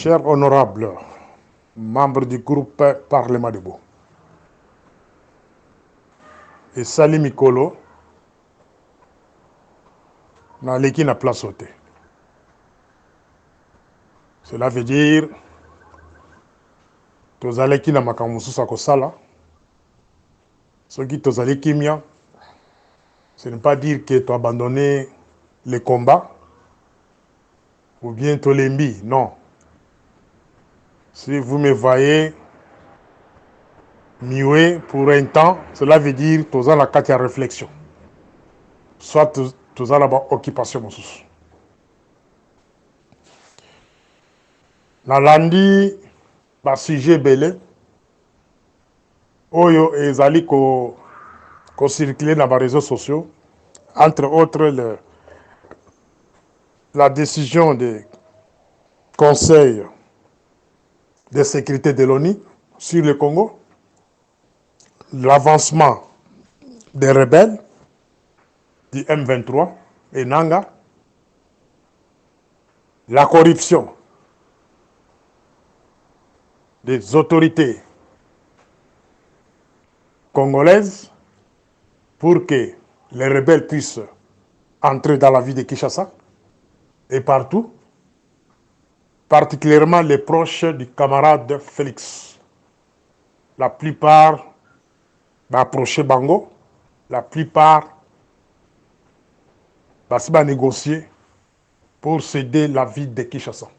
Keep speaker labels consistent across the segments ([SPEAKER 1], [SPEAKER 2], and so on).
[SPEAKER 1] Chers honorables membres du groupe Parlement debout, et Sali Mikolo, na leki na place ôté. Cela veut dire tozaleki na makambo mosusu ya kosala. Soki tozali kimia, ce n'est pas dire que tu as abandonné les combats ou bien tolembi, non. Si vous me voyez muet pour un temps, cela veut dire que tu as la carte de réflexion. Soit tu as la occupation mosusu. Nalandi ba sujet belé oyo ezali ko circuler dans les réseaux sociaux, entre autres la décision du Conseil de sécurité de l'ONU sur le Congo, l'avancement des rebelles du M23 et Nanga, la corruption des autorités congolaises pour que les rebelles puissent entrer dans la vie de Kinshasa et partout, particulièrement les proches du camarade Félix. La plupart va approcher Bango, la plupart va négocier pour céder la vie de Kinshasa.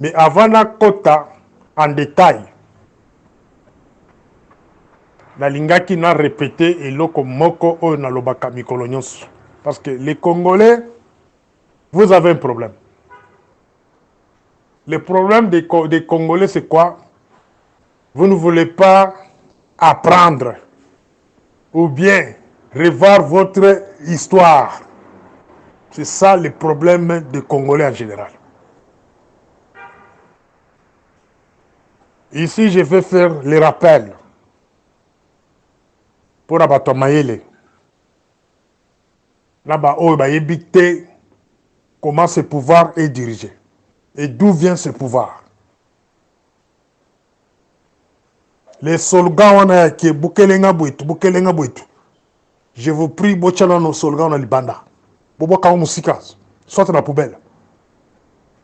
[SPEAKER 1] Mais avant la quota en détail, la lingaki n'a répété et loko moko o na lobaka mikolo nyonso. Parce que les Congolais, vous avez un problème. Le problème des Congolais, c'est quoi? Vous ne voulez pas apprendre ou bien revoir votre histoire. C'est ça le problème des Congolais en général. Ici, je vais faire les rappels pour Abato Mayele. Là-bas, comment ce pouvoir est dirigé et d'où vient ce pouvoir. Les slogans qui est Bukelenga Bouitou, Bukelenga Bouitou. Je vous prie, Bochala nos slogans dans Libanda. Bobo Kao Moussika, soit dans la poubelle.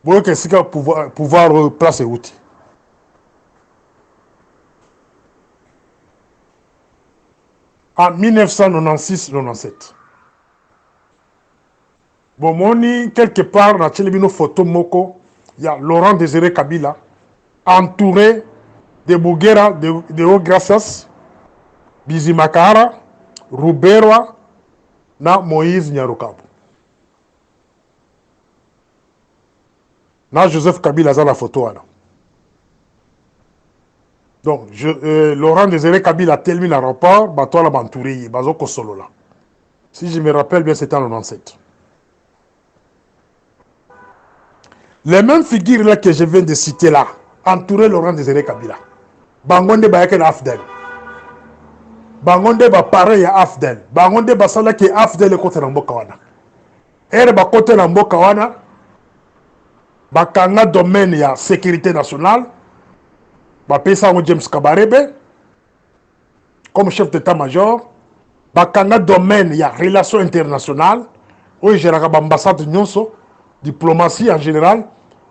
[SPEAKER 1] Bobo Kessika pouvoir place et outil. En 1996-97. Bon, moni, quelque part, dans la photo Moko, il y a Laurent Désiré Kabila, entouré de Bouguera, de Ogracias, Bizimakara, Ruberwa, na Moïse Nyarukabu. Na Joseph Kabila, dans la photo. Là. Donc, Laurent Désiré Kabila a terminé l'aéroport, bateau la bantouré, bazoko solo là. Si je me rappelle bien, c'était en 97. Les mêmes figures là que je viens de citer là, entouré Laurent Désiré Kabila. Bangonde Bayake Afdel. Bangonde ba pareil à Afdel. Bangonde basala ki Afdel côté Namboka wana. Ere ba côté Namboka wana. Bakanga domaine ya sécurité nationale. Bapesa James Kabarebe comme chef d'état-major. Bakanga domaine ya relations internationales. Où j'ai l'ambassade nyonso, diplomatie en général.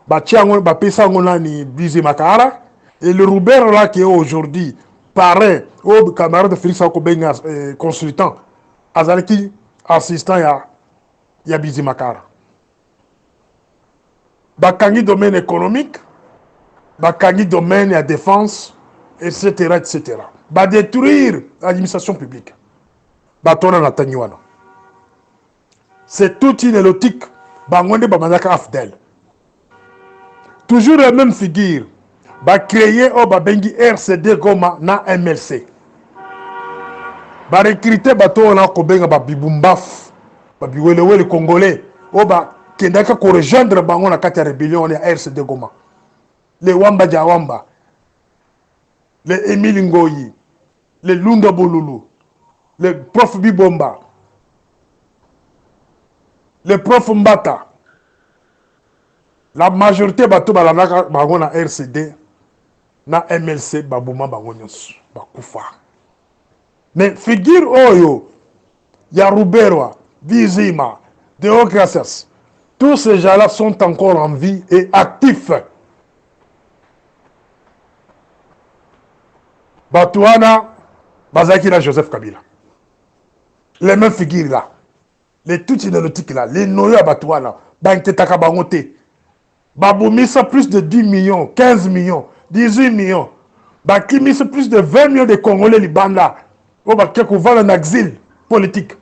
[SPEAKER 1] Bapesa ni Bizi Makara. Et le Robert là qui est aujourd'hui parrain au camarade de Félix Akobenga consultant, Azaleki assistant ya Bizi Makara. Bakangi domaine économique, bakangi domaine ya défense, etc. etc. Ba détruire l'administration publique. Batona na Tanywana. C'est toute une logique. Bangonde Bamanaka Afdel. Toujours la même figure. Ba créer au Babengi RCD Goma na MLC. Ba recruter bato na Kobenga ba bibumbaf. Ba biwelewe le Congolais. O ba kendaka ko rejoindre bango na kati ya rébellion ya RCD Goma. Les Wamba Jawamba. Les Emile Ngoyi. Les Lunda Bolulu. Les Prof Bibomba. les profs Mbata, la majorité bato balandaka bango na RCD, na MLC, babuma bango nyonso, bakufa. Mais figure oyo, ya Ruberwa, Bizima, Deokrasas, tous ces gens-là sont encore en vie et actifs. Batouana, Bazaki na Joseph Kabila. Les mêmes figures là. Les tout inélotiques là. Les noyaux à Batouana. Banketaka Bangote. Baboumissa plus de 10 millions, 15 millions, 18 millions. Bakimissa plus de 20 millions de Congolais Liban là. On va en exil politique.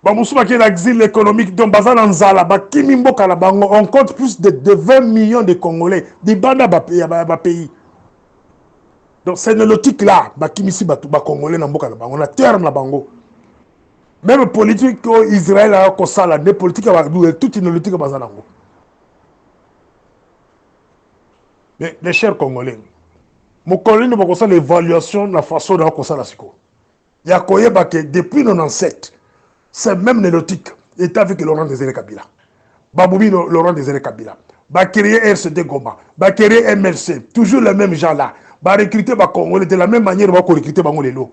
[SPEAKER 1] Bamoussouma qui est en exil économique. Donc Bazan Anzala. Bakimimbo Kalabango. On compte plus de 20 millions de Congolais. Liban là, pays. Donc c'est nélotique là, bakimisi batu ba congolais na mboka na bango na terre na bango. Même politique Israël a ko sala des politiques ba toute nélotique ba zanango. Mais les chers congolais, mon collègue ne va pas l'évaluation de la façon dont on sala siko. Ya koyeba que depuis 97, c'est même nélotique était avec Laurent Désiré Kabila. Baboubi Laurent Désiré Kabila. Ba créer RCD Goma, ba créer MLC, toujours les mêmes gens là. Va recruter les Congolais de la même manière va recruter Bango Lelo.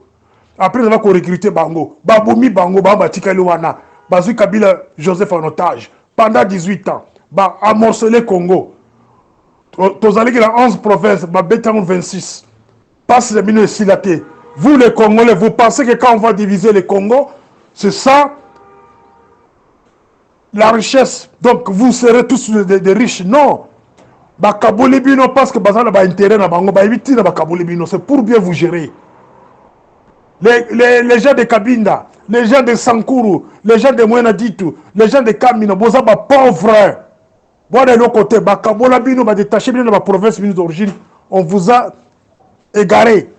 [SPEAKER 1] Après, on va recruter Bango. Baboumi Bango, Bamba Tikalouana, Bazou Kabila Joseph en otage. Pendant 18 ans, va amorceler Congo. Tozali qui a 11 provinces, va Bétan 26. Passe les minutes silaté. Vous les Congolais, vous pensez que quand on va diviser le Congo, c'est ça la richesse. Donc vous serez tous des riches. Non. Bakaboli bino parce que bazana ba intérêt na bango ba éviter na bakaboli bino, c'est pour bien vous gérer. Les gens de Kabinda, les gens de Sankuru, les gens de Moena Ditu, les gens de Kamina, boza ba pauvres. Voilà l'autre côté bakabola bino ba détacher bino na province bino d'origine, on vous a égaré.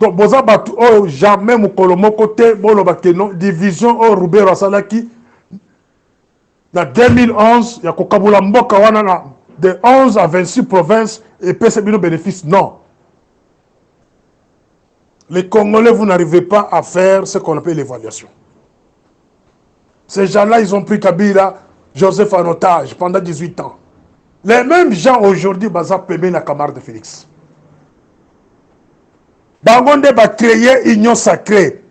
[SPEAKER 1] Donc boza ba oh jamais mukolo côté bolo ba que non division au Rubero Salaki. En 2011, il y a Kokabula Mboka wana de 11 à 26 provinces et PCB nos bénéfices. Non. Les Congolais, vous n'arrivez pas à faire ce qu'on appelle l'évaluation. Ces gens-là, ils ont pris Kabila, Joseph en otage pendant 18 ans. Les mêmes gens aujourd'hui, Baza Pébé la camarade de Félix. Bangonde va créer Union Sacrée.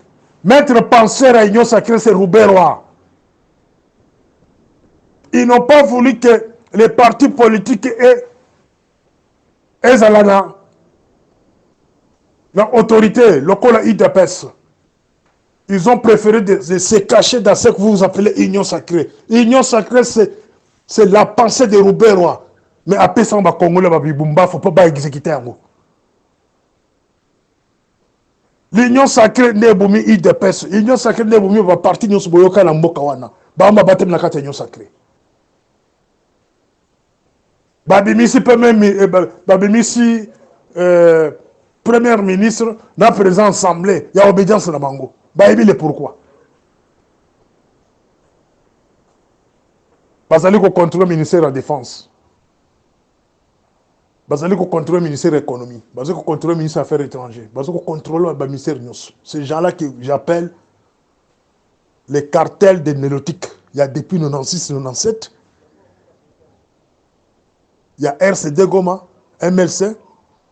[SPEAKER 1] Maître penseur à Union Sacrée, c'est Rouberwa. Ils n'ont pas voulu que les partis politiques aient l'autorité, locale IDPS. Ils ont préféré de se cacher dans ce que vous appelez Union Sacrée. Union Sacrée, c'est la pensée de Rouberwa. Mais après ça, on va Congolais, il ne faut pas exécuter un mot. L'Union Sacrée n'est pas IDPS. L'Union Sacrée n'est pas parti de Boyoka na Mbokawana. Bamba batem na kata Union Sacrée. Babimisi Babimisi Premier ministre, dans présent assemblée, il y a obédience dans Bango. Baïbi le pourquoi. Basali ko contrôle le ministère de la Défense. Basali ko contrôle le ministère de l'Économie. Basali ko contrôle le ministère des Affaires étrangères. Basali ko contrôle le ministère de Nyos. Ces gens-là que j'appelle les cartels des nélotiques. Il y a depuis 96-97. Il y a RCD Goma, MLC,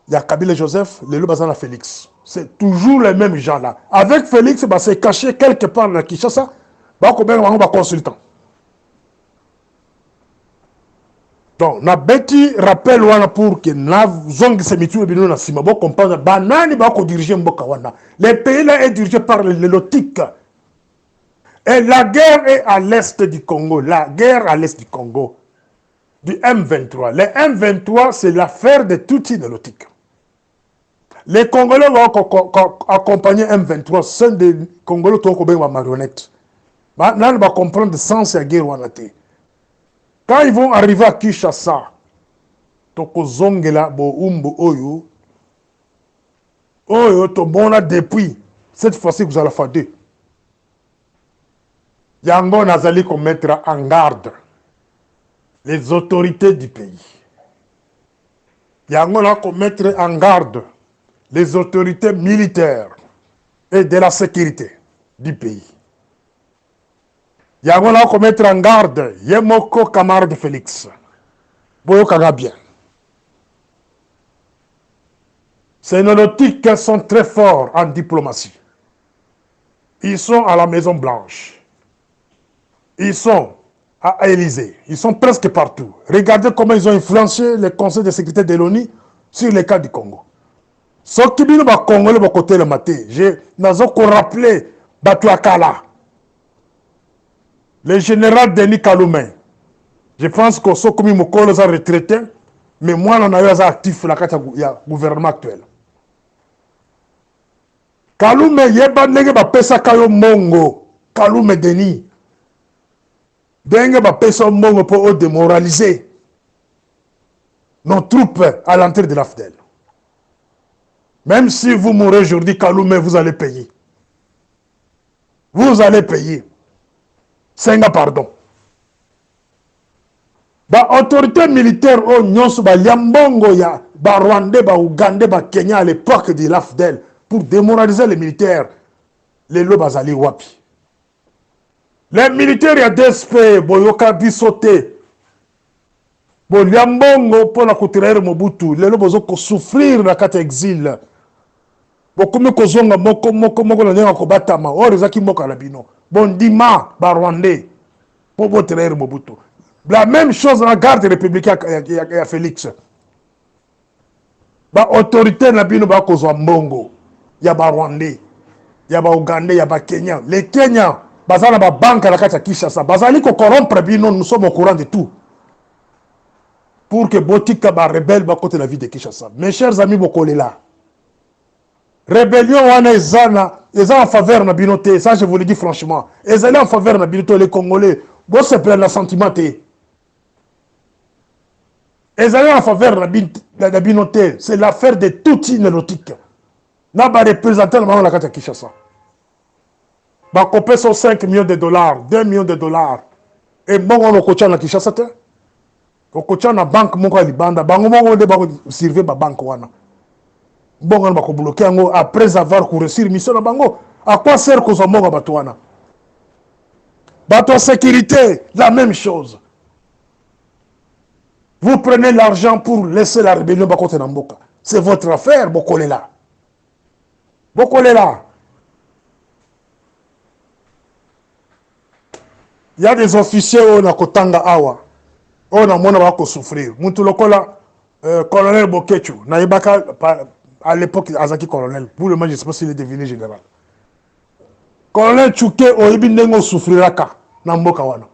[SPEAKER 1] il y a Kabila Joseph, le Bazana Félix. C'est toujours les mêmes gens-là. Avec Félix, bah, c'est caché quelque part dans Kinshasa, bah, combien on va consultant. Donc, na beti rappel wana pour que na zong semitu ebino na sima bo comprendre banani ba ko diriger mboka wana. Le pays là est dirigé par les lotiques. Et la guerre est à l'est du Congo, la guerre à l'est du Congo. Du M23. Les M23, c'est l'affaire de tout inélotique. Les Congolais vont accompagner M23, c'est des Congolais qui ont des marionnettes. Maintenant, on va comprendre le sens de la guerre. Quand ils vont arriver à Kinshasa, toko zongela bo umbu oyo, to bona depuis, cette fois-ci vous allez faire deux. Yango nazali ko mettre en garde les autorités du pays. Yango na ko mettre en garde les autorités militaires et de la sécurité du pays. yango na ko mettre en garde ye moko camarade Félix boyokanga bien. Ces néolotiques sont très forts en diplomatie. Ils sont à la Maison Blanche. Ils sont à Élysée. Ils sont presque partout. Regardez comment ils ont influencé le Conseil de sécurité de l'ONU sur les cas du Congo. Ce qui vient de Congo, le côté le matin, je n'ai pas rappelé Batuakala, le général Denis Kaloumé. Je pense que ce qui Mokolo est retraité, mais moi, on a eu actif dans le gouvernement actuel. Kaloumé, yeba ndenge bapesa kayo mongo. Kaloumé Denis. Ndenge bapesa mongo pour démoraliser nos troupes à l'entrée de l'AFDEL. Même si vous mourrez aujourd'hui, Kaloumé, vous allez payer. Vous allez payer. Senga pardon. Ba autorité militaire au nyonso ba yambongo ya ba Rwandais, ba Ougandais, ba Kenya à l'époque de l'AFDEL pour démoraliser les militaires. Les lobazali wapi. Les militaires ya DSP boyoka bisote. Bo yambongo pour la couture Mobutu. Les lobazo ko souffrir la carte exil. Bokumi kozonga moko na nyenga ko batama. Orezaki moko la bino. Bondima ba Rwandais pour botre Mobutu. La même chose dans la garde républicaine à Félix. Ba autorité na bino ba kozwa mbongo. Ya ba Rwandais, ya ba Ougandais, ya ba Kenyans. Les Kenyans, bazana ba banque à la carte Kinshasa. Bazali ko corrompre bino, nous sommes au courant de tout. Pour que Botika ba rebelle ba côté la vie de Kinshasa. Mes chers amis Bokolela. Rébellion wana ezana, en faveur na binoté, ça je vous le dis franchement. Ezali en faveur na binoté les Congolais. Bo se plaît la sentiment té. Ezali en faveur na binoté, c'est l'affaire de tout inérotique. N'a pas représenté la carte Kinshasa. Ba copé sont 5 millions de dollars, 2 millions de dollars. Et bon on coach na Kinshasa te. Ko coach na banque moko libanda, bango moko de ba servir ba banque wana. Bon on ba ko bloquer ngo après avoir réussir mission na bango. À quoi sert ko zomo ba wana? Bato sécurité, la même chose. Vous prenez l'argent pour laisser la rébellion ba côté na mboka. C'est votre affaire, Bokolela. Bokolela. Il y a des officiers qui ont kotanga awa. On a mona ba ko souffrir. Muntu lokola colonel Bokechu, na ibaka à l'époque Azaki colonel. Pour le moment je ne sais pas s'il est devenu général. Colonel Chouke oyibi ndengo souffriraka na mboka wana.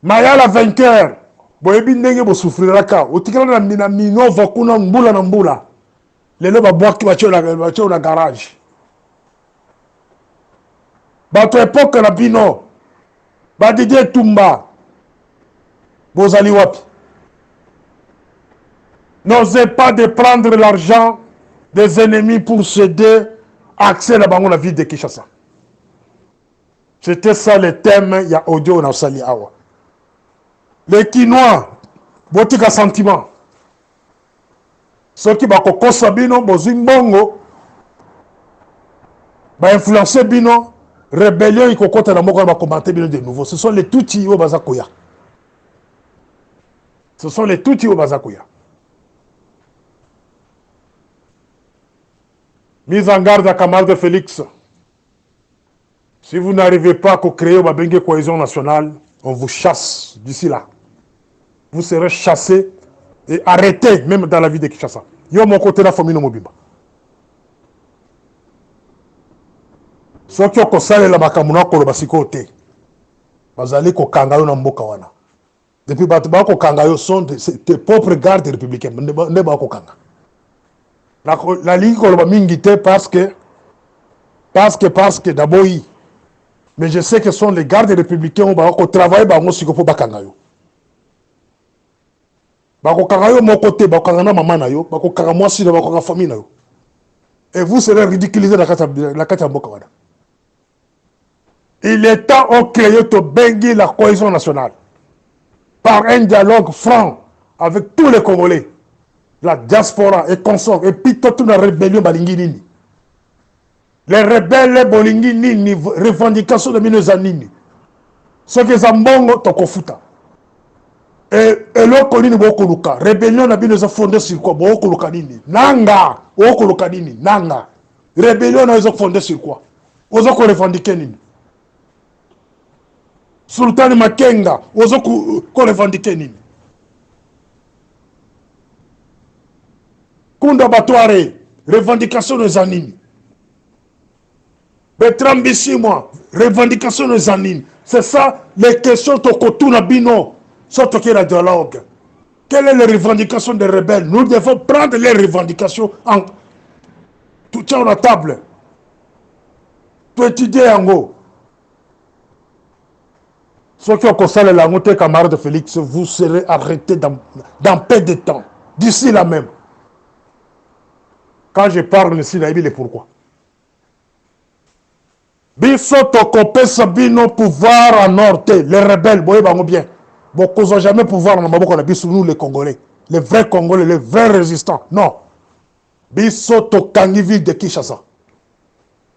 [SPEAKER 1] Mayala vainqueur. Boyebi ndenge bo souffriraka. Otikala na minova kuna mbula na mbula. Lelo ba boaki bacho na garage. Bato époque na bino. Ba Didier Tumba. Bozali wapi. N'osez pas de prendre l'argent des ennemis pour céder accès à la ville de Kinshasa. C'était ça le thème, il y a audio na sali awa. Les Kinois, botika sentiment. Ceux qui bako kosa bino, bozimbongo, ba influencer bino, rébellion y kokota na moko ba commenter bino de nouveau. Ce sont les Tutsi au Bazakoya. Ce sont les Tutsi au Bazakoya. Mise en garde à camarade Félix. Si vous n'arrivez pas à créer une cohésion nationale, on vous chasse d'ici là. Vous serez chassés et arrêtés, même dans la vie de Kinshasa. Yo mon côté la famille no mobimba. Ceux qui ont salé la bakamuna ko basiko te. Bazali ko kangayo na mboka wana. Depuis batba ko kangayo sont tes propres gardes républicains. Ne ba ko kanga. La ligue ko ba mingi te parce que d'abord mais je sais que ce sont les gardes républicains qui travaillent pour Bakangayo. Bakangayo, mon côté, Bakangana maman, Bakanga moi si Bakanga famille. Et vous serez ridiculisés dans la Katambokawana. Il est temps de créer la cohésion nationale par un dialogue franc avec tous les Congolais, la diaspora et consorts, et puis toute la rébellion Balingini. Les rebelles bolingi nini revendication de bino nini. Ce que zambongo tokofuta. Et eloko nini bokoluka. Rébellion na bino fondé sur quoi? Bokoluka nini? Nanga. Bokoluka nini? Nanga. Rébellion na fondé sur quoi? Ozo ko revendiquer nini? Sultani Makenga, ozo ko revendiquer nini? Kunda Batware, revendication de Zanini. Bertrand Bisimwa, revendication de Zanini. C'est ça les questions Tokotuna Bino, surtout qu'il y a dialogue. Quelle est la revendication des rebelles? Nous devons prendre les revendications en tout sur la table. Tout étudier en haut. Ceux qui ont constaté la montée camarade de Félix, vous serez arrêtés dans peu de temps. D'ici là même. Quand je parle ici, il est pourquoi. Biso tokopé sabino pouvoir en Norte, les rebelles, boye bango bien. Beaucoup n'ont jamais pouvoir en Maboko na biso, nous les Congolais. Les vrais Congolais, les vrais résistants. Non. Biso tokangi ville de Kinshasa.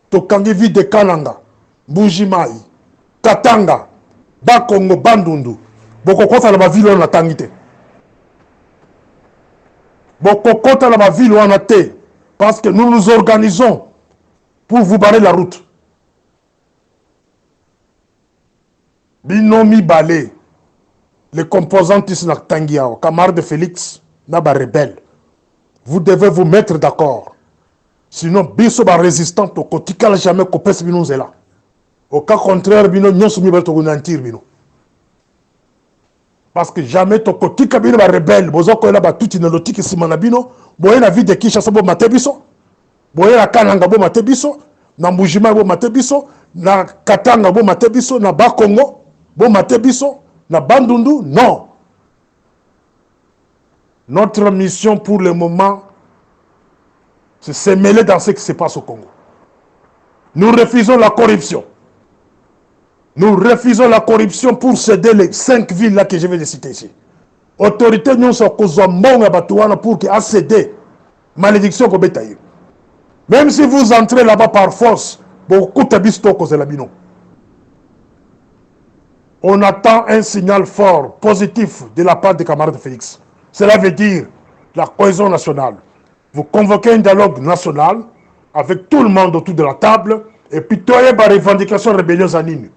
[SPEAKER 1] Tokangi ville de Kananga. Mbujimai. Katanga. Bakongo, Bandundu. Boko kota na ma ville on a tangité. Boko kota na ma ville on a té. Parce que nous nous organisons pour vous barrer la route. Binomi Balé, les composantes ici na Tangiao, camarade de Félix, Naba rebelle. Vous devez vous mettre d'accord. Sinon, biso ba résistant au kotikala jamais kopes bino zela. Au cas contraire, bino nyonso mi ba to gonantir bino. Parce que jamais to kotika bino ba rebelle, bozo ko la ba tuti na lotiki simana bino, boye na vie de Kinshasa bo matebiso. Boye la Kananga bo matebiso, na Mbujima bo matebiso, na Katanga bo matebiso, na Bakongo bo matebiso, na Bandundu, non. Notre mission pour le moment, c'est se mêler dans ce qui se passe au Congo. Nous refusons la corruption. Nous refusons la corruption pour céder les 5 villes là que je vais les citer ici. Autorité nous sont pour que céder malédiction ko betaï. Même si vous entrez là-bas par force, beaucoup de bisto cause la bino. On attend un signal fort, positif de la part des camarades de Félix. Cela veut dire la cohésion nationale. Vous convoquez un dialogue national avec tout le monde autour de la table et puis toyez par revendication rébellion anime.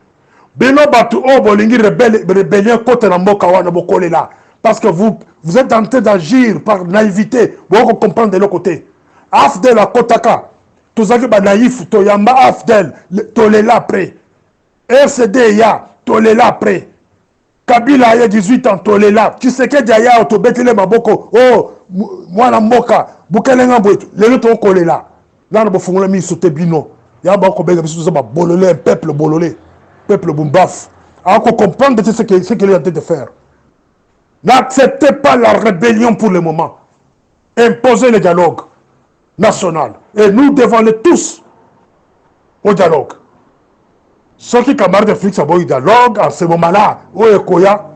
[SPEAKER 1] Beno batu o bolingi rébellion contre la mboka wana bokole là. Parce que vous êtes en train d'agir par naïveté. Vous comprendre de l'autre côté. Afdel à Kotaka. Tous avez ba naïf, toyamba Afdel, tolela après. RCD ya, tolela après. Kabila a 18 ans, tolela. Tshisekedi ya otobetele maboko. Oh, mwana mboka, bukelenga bwetu. Lelo to kolela. Là na bofungula mi sote bino. Ya ba ko benga biso ba bololé, peuple bololé. Peuple Bumbaf, à comprendre ce qu'il est en train de faire. N'acceptez pas la rébellion pour le moment. Imposez le dialogue national. Et nous devons aller tous au dialogue. Ceux qui camarades de Félix ont eu dialogue en ce moment-là, Oekoya,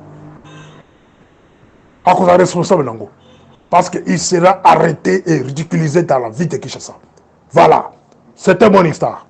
[SPEAKER 1] à cause de la responsable. Parce qu'il sera arrêté et ridiculisé dans la vie de Kinshasa. Voilà. C'était mon histoire.